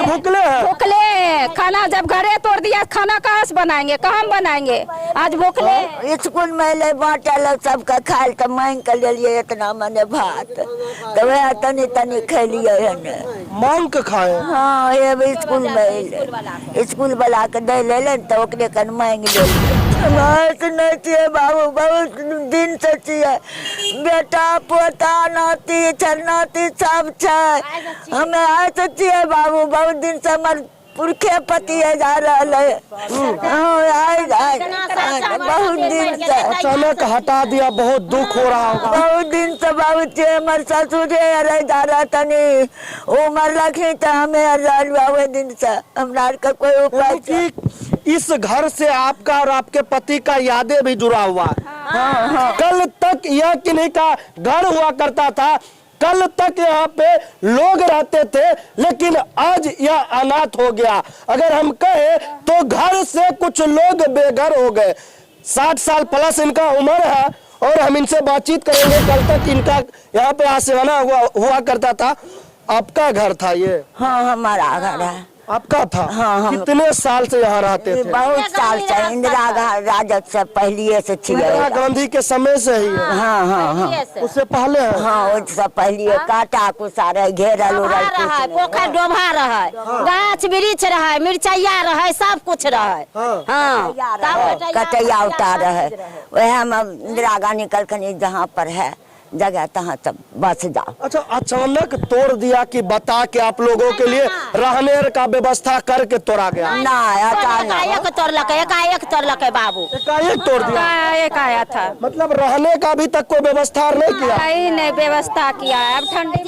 भूखले हैं। भूखले खाना जब घरे तोड़ दिया खाना कहाँ से बनाएंगे, कहाँ बनाएंगे, आज भूखले। स्कूल में ले बांटल सबका खायल तो मांग के ले लिए इतना मने भात तो वह तनी तनी खेलिए है मांग के खाए। हाँ ये स्कूल में स्कूल वाला के दे ले तो ओकरे कन मांग ले नहीं चाहिए बाबू, बहुत दिन से चाहिए बेटा पोता नाती नाती सब छे हमें ऐसे चाहिए बाबू, बहुत दिन से हमारे पुरखे पति जा रहा है बहुत दिन से अचानक हटा दिया, बहुत दुख हो रहा होगा। बहुत दिन से बाबू चाहिए हमारे ससुर जा रहा तनी उमर रखी तो हमें दिन से हमारा का कोई उपाय। इस घर से आपका और आपके पति का यादें भी जुड़ा हुआ है। कल तक यह किन्हीं का घर हुआ करता था, कल तक यहाँ पे लोग रहते थे, लेकिन आज यह अनाथ हो गया। अगर हम कहें तो घर से कुछ लोग बेघर हो गए। 60 साल प्लस इनका उम्र है और हम इनसे बातचीत करेंगे। कल तक इनका यहाँ पे आशियाना हुआ करता था। आपका घर था ये? हाँ हमारा घर है। आपका था? हाँ, कितने साल से यहाँ रहते थे? बहुत साल से, इंदिरा राजत से पहले से इंदिरा गांधी के समय से ही है। हाँ हाँ हाँ उससे पहले है। हाँ उससे पहले काटा कुसा रहे, घेरल उड़ल, पोखर डोभा रहे, गाछ वृक्ष रहे, मिर्चैया रहे, सब कुछ रहे। हाँ कटैया उतार रहे, वह में इंदिरा गांधी कलकनी जहाँ पर है जगह तहाँ सब बस जाओ। अच्छा, अचानक तोड़ दिया कि बता के आप लोगों के लिए रहने का व्यवस्था करके तोड़ा गया? ना एकाएक तोड़लके बाबू, एकाएक तोड़ दिया। एकाएक आया था, मतलब रहने का अभी तक कोई व्यवस्था नहीं किया? नहीं व्यवस्था किया है। अब ठंडी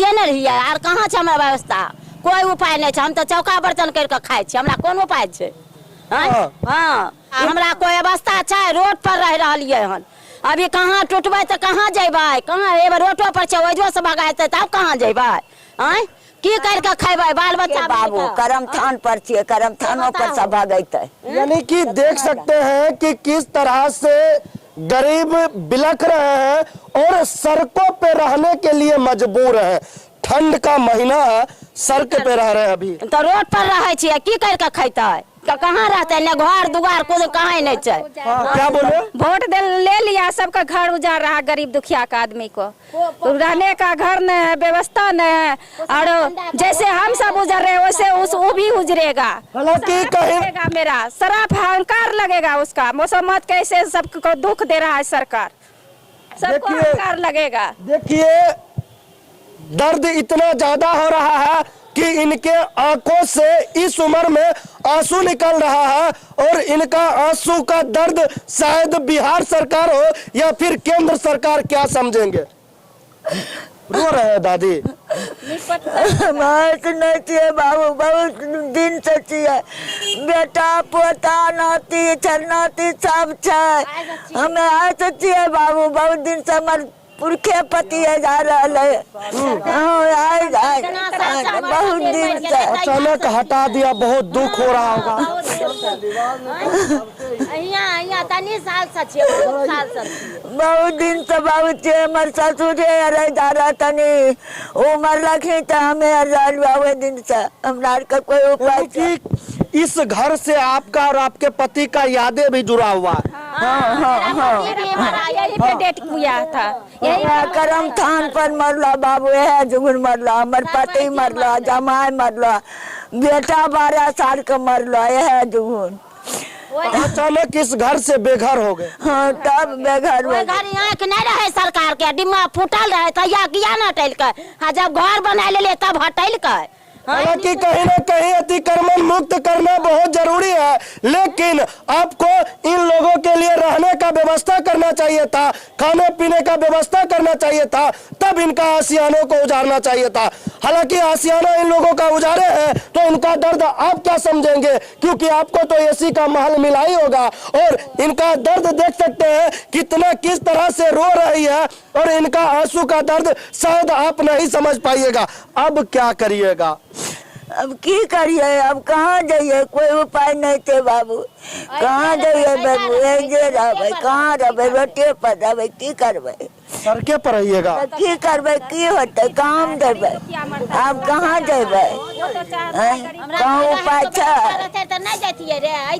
न रही है और कहाँ छे हमरा व्यवस्था, कोई उपाय नहीं छे। हम तो चौका बर्तन करके खाए छे, हमरा कोन उपाय छे? हाँ हमरा कोई व्यवस्था छे, रोड पर रह रहिए हन। अभी कहाँ टूटबे तो कहाँ जेबै, कहाँ एबे रोडो पर छे, ओजो से भगाते तब कहाँ जेबै? आय की करके खेबै बाल बच्चा? बाबू करम थान पर छे, करम थानों पर सब भगैते। यानी कि देख सकते हैं कि किस तरह से गरीब बिलख रहे हैं और सड़कों पे रहने के लिए मजबूर है। ठंड का महीना है, सड़क पे रह रहे हैं अभी तो रोड पर रहे छियै, की करके खेते? कहाँ रहते न घर दुआर कुछ कहाँ नहीं छे। क्या बोले? वोट ले लिया, सबका घर उजाड़ रहा, गरीब दुखिया का आदमी को रहने का घर नहीं है, व्यवस्था नहीं है। और जैसे हम सब उजड़ रहे वैसे वो भी उजरेगा। हालांकि कहेगा मेरा शराब अहंकार लगेगा उसका। मौसमत कैसे सबको दुख दे रहा है सरकार, सबको अहंकार लगेगा। देखिए दर्द इतना ज्यादा हो रहा है कि इनके आंखों से इस उम्र में आंसू निकल रहा है और इनका आंसू का दर्द शायद बिहार सरकार हो या फिर केंद्र सरकार क्या समझेंगे। रो रहे हैं दादी? नहीं चाहिए बाबू, बहुत दिन से चाहिए बेटा पोता नाती नाती सब छे हमें ऐसे चाहिए बाबू, बहुत दिन से हमारे पुरखे पति जा रहा है बहुत दिन से। अचानक हटा दिया, बहुत दुख हो रहा होगा। बहुत दिन से बाबू छे हमारे ससुर जा रहा तनी उमर रखी तो हमें दिन से हमारा का कोई उपाय। इस घर से आपका और आपके पति का यादें भी जुड़ा हुआ है। यही पे डेट किया था, करम थान पर मरला बाबू, है जुगुर मरला, हमारे पति मरला, जमाई मरला, बेटा 12 साल का मरला, है जुगुर। अचानक इस घर से बेघर हो गए। हाँ तब बेघर हो गए। आँख नहीं रहे सरकार के, डिम्मा फूटल रहे तैया किया न हटल के, जब घर बना ले तब हटल के। हालांकि कहीं ना कहीं अतिक्रमण मुक्त करना बहुत जरूरी है, लेकिन आपको इन लोगों के लिए रहने का व्यवस्था करना चाहिए था, खाने पीने का व्यवस्था करना चाहिए था, तब इनका आशियानों को उजाड़ना चाहिए था। हालांकि आशियाना इन लोगों का उजाड़े हैं तो इनका दर्द आप क्या समझेंगे, क्योंकि आपको तो एसी का महल मिला ही होगा। और इनका दर्द देख सकते हैं कितना किस तरह से रो रही है और इनका आंसू का दर्द शायद आप नहीं समझ पाइएगा। अब क्या करिएगा? अब की करिए, अब कहाँ जाइए, कोई उपाय नहीं थे बाबू, कहाँ जाइए बाबू, कहाँ रहे रोटे पर रहे, की करबे। सड़के पर रहिएगा। तो की करबे, की होते, काम देबे, आप कहाँ जेबे, कहाँ उपाय छै, नहीं जाती रे,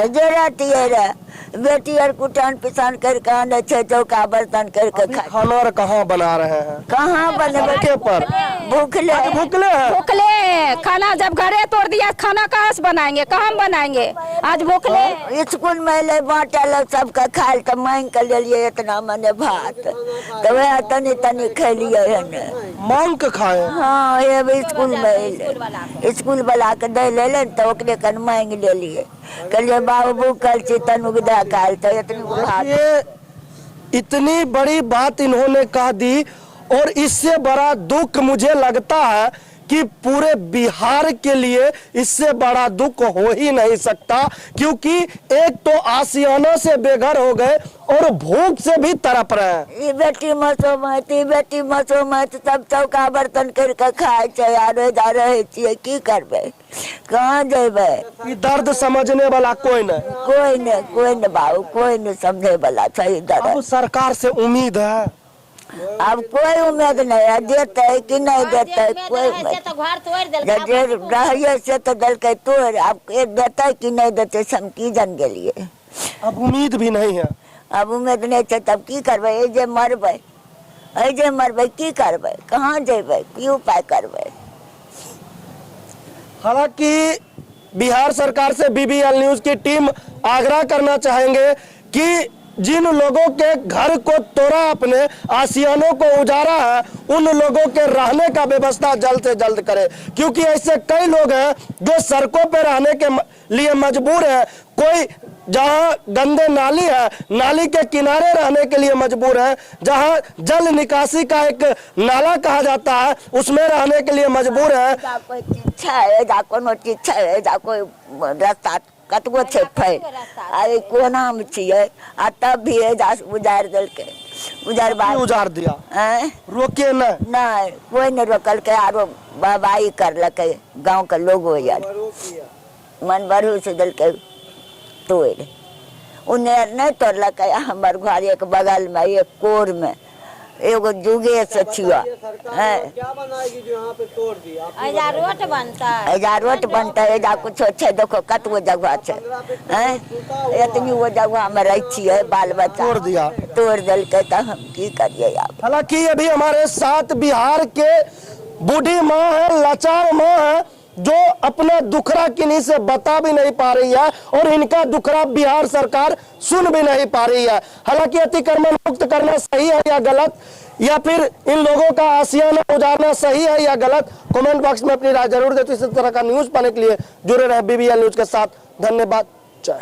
जे रहती है रे, बेटी और कुटान पिसान करके आने छे, चौका बर्तन करके अभी खाए, खाना और कहाँ बना रहे हैं? कहाँ बनबे, सड़के पर भूखले भूखले हैं। भूखले, खाना जब घरे तोड़ दिया, खाना कहाँ से बनाएंगे, कहाँ बनाएंगे, आज भूखले। स्कूल में ले बांटल सबके खाए तो मांग के ले लिए इतना मने भात, तो वह तनी तनी खेलिए हने। मांग के खाए। हाँ, ये भी स्कूल में अइले, स्कूल वाला के दे ले तो ओकरे कन मांग ले लिए, कहलिए बाबू भूखल छी तनुक दे खाए, तो इतनी भात। ये इतनी बड़ी बात इन्होंने कह दी, और इससे बड़ा दुख मुझे लगता है कि पूरे बिहार के लिए इससे बड़ा दुख हो ही नहीं सकता, क्योंकि एक तो आशियाना से बेघर हो गए और भूख से भी तड़प रहे हैं। ई बेटी मसो मत सब चौका बर्तन करके खाए छै, आरो जा रहे छियै, की करबे, कहाँ जेबे, ये दर्द समझने वाला कोई नहीं। कोई न बाबू, कोई न समझे वाला सही दर्द। अब सरकार से उम्मीद है, अब कोई उम्मीद नहीं है, देते कि नहीं देते, कोई रहिए से तो दल के तोड़, अब देते कि नहीं देते हम की जन गेलिए, अब उम्मीद भी नहीं है। अब उम्मीद नहीं है, तब की करबे, जे मरबे की करबे, कहाँ जेबे, की उपाय करबे। हालांकि बिहार सरकार से BBL न्यूज की टीम आग्रह करना चाहेंगे कि जिन लोगों के घर को तोड़ा, अपने आशियानों को उजाड़ा है, उन लोगों के रहने का व्यवस्था जल्द से जल्द करे, क्योंकि ऐसे कई लोग हैं जो सड़कों पर रहने के लिए मजबूर है। कोई जहां गंदे नाली है, नाली के किनारे रहने के लिए मजबूर है, जहां जल निकासी का एक नाला कहा जाता है उसमें रहने के लिए मजबूर है। कोई चीज छै, जा कोनो चीज छै, जा कोई रास्ता कतबो छै फैल, अरे कोना में छियै, आ तब भी उजाड़ देलकै, उजाड़ दिया, रोके नहीं, कोई नहीं रोकलकै, आरो बाबाई करलकै, गांव के लोगो यार मन बरू से देलकै तोड़, उन्हें नहीं तोड़लकै। हमर घर एक बगल में, एक कोर में एगो जुगे से छिया, क्या बनाएगी जो यहाँ पे तोड़ दी? एजा रोड बनता, एजा कुछो छै, देखो कतबो जगह छै, इतनी वो जगह में रह छियै, बाल बच्चा तोड़ देलकै, तो हम की करिए। हालांकि अभी हमारे साथ बिहार के बूढ़ी माँ है, लाचार माँ है, जो अपना दुखड़ा किन्हीं से बता भी नहीं पा रही है, और इनका दुखड़ा बिहार सरकार सुन भी नहीं पा रही है। हालांकि अतिक्रमण मुक्त करना सही है या गलत, या फिर इन लोगों का आशियाना उजाड़ना सही है या गलत, कमेंट बॉक्स में अपनी राय जरूर देते। इसी तरह का न्यूज पाने के लिए जुड़े रहे BBL न्यूज के साथ। धन्यवाद। जय।